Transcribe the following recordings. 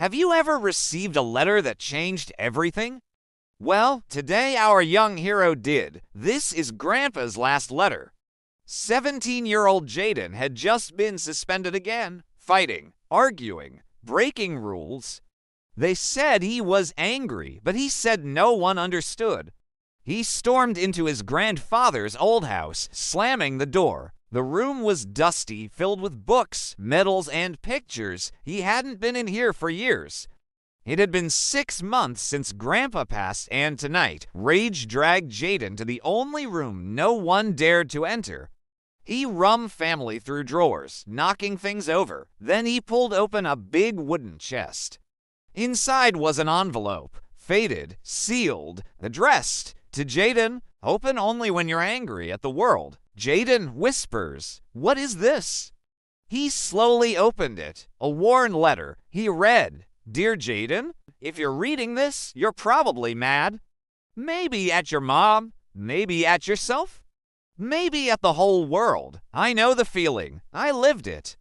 Have you ever received a letter that changed everything? Well, today our young hero did. This is Grandpa's last letter. 17-year-old Jaden had just been suspended again, fighting, arguing, breaking rules. They said he was angry, but he said no one understood. He stormed into his grandfather's old house, slamming the door. The room was dusty, filled with books, medals, and pictures. He hadn't been in here for years. It had been 6 months since Grandpa passed, and tonight, rage dragged Jaden to the only room no one dared to enter. He rummed family through drawers, knocking things over. Then he pulled open a big wooden chest. Inside was an envelope, faded, sealed, addressed to Jaden. Open only when you're angry at the world. Jaden whispers, "What is this?" He slowly opened it. A worn letter. He read, "Dear Jaden, if you're reading this, you're probably mad. Maybe at your mom, maybe at yourself, maybe at the whole world. I know the feeling. I lived it.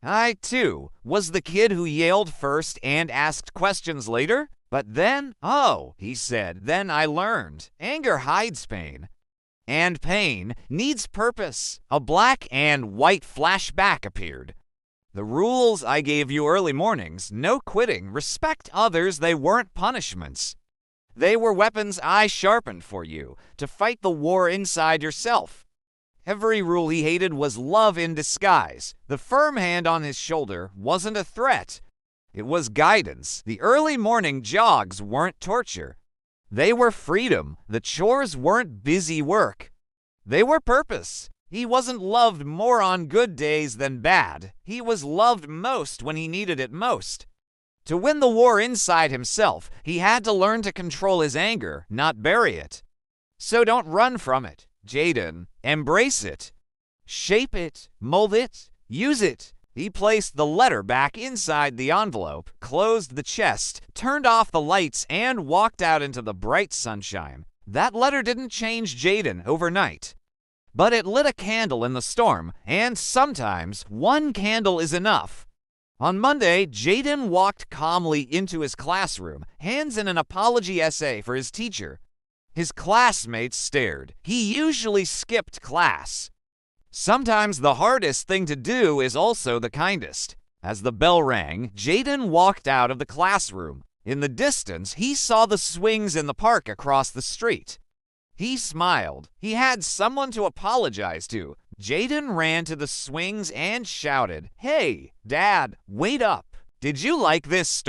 I, too, was the kid who yelled first and asked questions later. But then, he said, then I learned. Anger hides pain. And pain needs purpose. A black and white flashback appeared. The rules I gave you early mornings, no quitting, respect others, they weren't punishments. They were weapons I sharpened for you to fight the war inside yourself. Every rule he hated was love in disguise. The firm hand on his shoulder wasn't a threat. It was guidance. The early morning jogs weren't torture. They were freedom. The chores weren't busy work. They were purpose. He wasn't loved more on good days than bad. He was loved most when he needed it most. To win the war inside himself, he had to learn to control his anger, not bury it. So don't run from it, Jaden. Embrace it. Shape it, mold it, use it. He placed the letter back inside the envelope, closed the chest, turned off the lights, and walked out into the bright sunshine. That letter didn't change Jaden overnight. But it lit a candle in the storm, and sometimes one candle is enough. On Monday, Jaden walked calmly into his classroom, hands in an apology essay for his teacher. His classmates stared. He usually skipped class. Sometimes the hardest thing to do is also the kindest. As the bell rang, Jaden walked out of the classroom. In the distance, he saw the swings in the park across the street. He smiled. He had someone to apologize to. Jaden ran to the swings and shouted, "Hey, Dad, wait up. Did you like this story?"